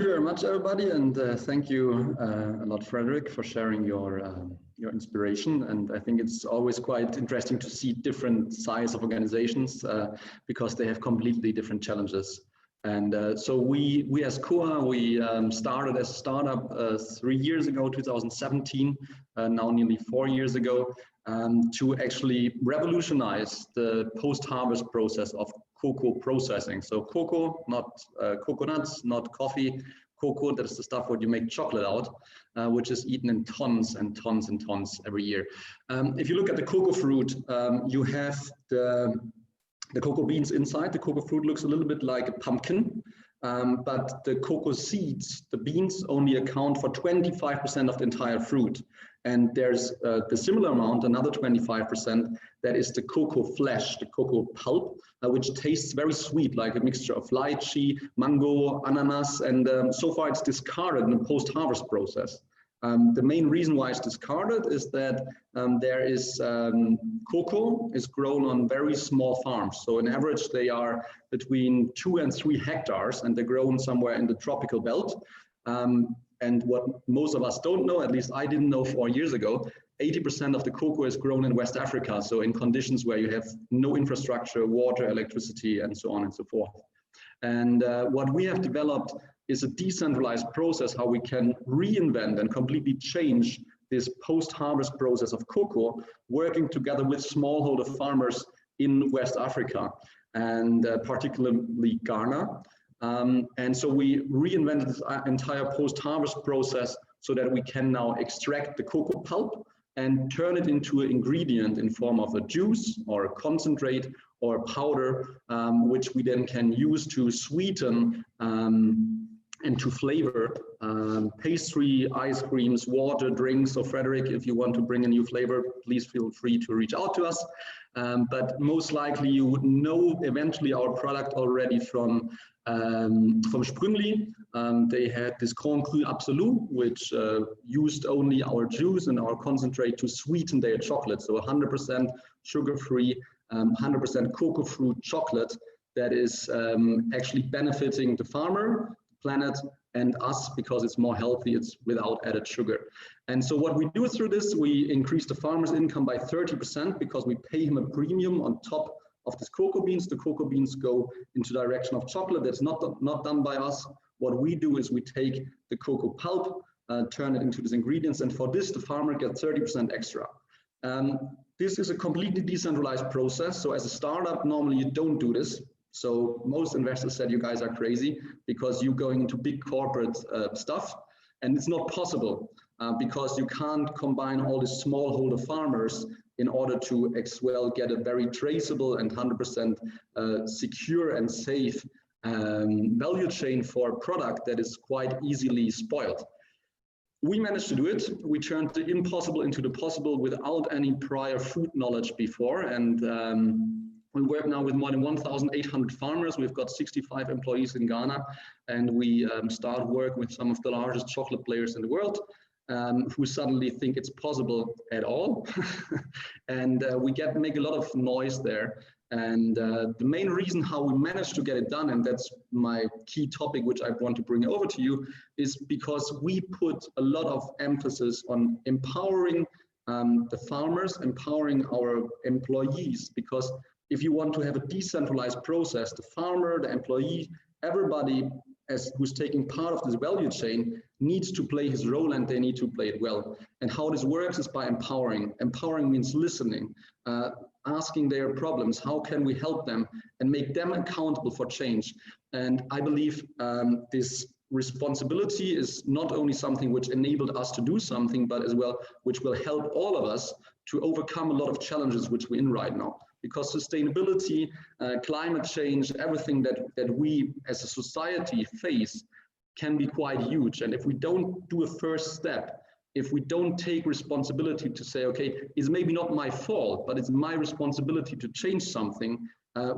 you very much, everybody, and thank you a lot, Frederick, for sharing your inspiration. And I think it's always quite interesting to see different size of organizations because they have completely different challenges. And so we as KOA, we started as a startup 3 years ago, 2017, now nearly 4 years ago, to actually revolutionize the post-harvest process of cocoa processing. So cocoa, not coconuts, not coffee, cocoa, that is the stuff what you make chocolate out, which is eaten in tons and tons and tons every year. If you look at the cocoa fruit, you have the cocoa beans inside. The cocoa fruit looks a little bit like a pumpkin, but the cocoa seeds, the beans, only account for 25% of the entire fruit. And there's the similar amount, another 25%, that is the cocoa flesh, the cocoa pulp, which tastes very sweet, like a mixture of lychee, mango, ananas, and so far it's discarded in the post-harvest process. The main reason why it's discarded is that cocoa is grown on very small farms. So on average, they are between 2 and 3 hectares, and they're grown somewhere in the tropical belt. And what most of us don't know, at least I didn't know 4 years ago, 80% of the cocoa is grown in West Africa. So in conditions where you have no infrastructure, water, electricity, and so on and so forth. And what we have developed is a decentralized process how we can reinvent and completely change this post-harvest process of cocoa, working together with smallholder farmers in West Africa, and particularly Ghana. And so we reinvented this entire post-harvest process so that we can now extract the cocoa pulp and turn it into an ingredient in form of a juice or a concentrate or a powder, which we then can use to sweeten and to flavor pastry, ice creams, water, drinks. So Frederick, if you want to bring a new flavor, please feel free to reach out to us. But most likely you would know eventually our product already from Sprüngli. They had this Grand Cru Absolu, which used only our juice and our concentrate to sweeten their chocolate. So 100% sugar-free, 100% cocoa fruit chocolate that is actually benefiting the farmer, planet, and us because it's more healthy, it's without added sugar. And so what we do through this, we increase the farmer's income by 30% because we pay him a premium on top of this cocoa beans. The cocoa beans go into the direction of chocolate. That's not done by us. What we do is we take the cocoa pulp, turn it into these ingredients, and for this, the farmer gets 30% extra. This is a completely decentralized process. So as a startup, normally you don't do this. So most investors said, you guys are crazy because you're going into big corporate stuff. And it's not possible because you can't combine all the smallholder farmers in order to as well get a very traceable and 100% secure and safe value chain for a product that is quite easily spoiled. We managed to do it. We turned the impossible into the possible without any prior food knowledge before. And we work now with more than 1,800 farmers. We've got 65 employees in Ghana, and we start work with some of the largest chocolate players in the world who suddenly think it's possible at all. And we make a lot of noise there. And the main reason how we managed to get it done, and that's my key topic, which I want to bring over to you, is because we put a lot of emphasis on empowering the farmers, empowering our employees, because if you want to have a decentralized process, the farmer, the employee, everybody who's taking part of this value chain needs to play his role, and they need to play it well. And how this works is by empowering. Empowering means listening, asking their problems, how can we help them, and make them accountable for change. And I believe this responsibility is not only something which enabled us to do something, but as well, which will help all of us to overcome a lot of challenges which we're in right now. Because sustainability, climate change, everything that we as a society face can be quite huge. And if we don't do a first step, if we don't take responsibility to say, okay, it's maybe not my fault, but it's my responsibility to change something,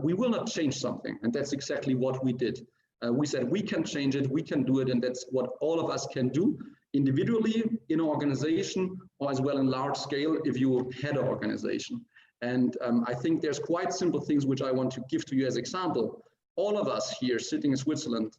we will not change something. And that's exactly what we did. We said we can change it, we can do it, and that's what all of us can do individually in an organization, or as well in large scale if you head an organization. And I think there's quite simple things which I want to give to you as example. all of us here sitting in Switzerland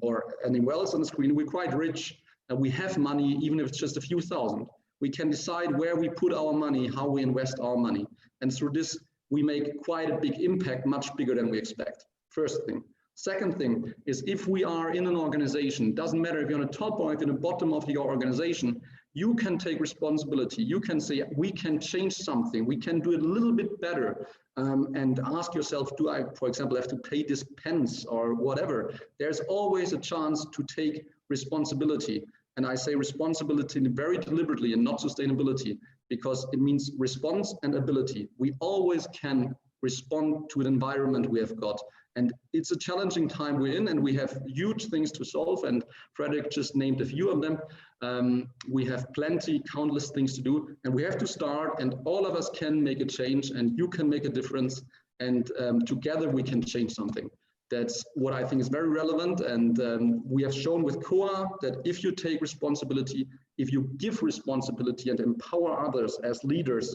or anywhere else on the screen, we're quite rich and we have money, even if it's just a few thousand. We can decide where we put our money, how we invest our money. And through this, we make quite a big impact, much bigger than we expect. First thing. Second thing is, if we are in an organization, doesn't matter if you're on the top or if you're in the bottom of your organization, you can take responsibility. You can say, we can change something. We can do it a little bit better. And ask yourself, do I, for example, have to pay this pence or whatever? There's always a chance to take responsibility. And I say responsibility very deliberately and not sustainability, because it means response and ability. We always can respond to an environment we have got. And it's a challenging time we're in, and we have huge things to solve. And Frederick just named a few of them. We have plenty, countless things to do, and we have to start, and all of us can make a change, and you can make a difference. And together we can change something. That's what I think is very relevant. And we have shown with COA that if you take responsibility, if you give responsibility and empower others as leaders,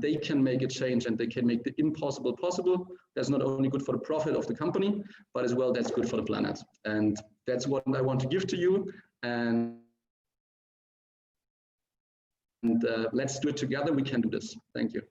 they can make a change and they can make the impossible possible. That's not only good for the profit of the company, but as well, that's good for the planet. And that's what I want to give to you. And let's do it together. We can do this. Thank you.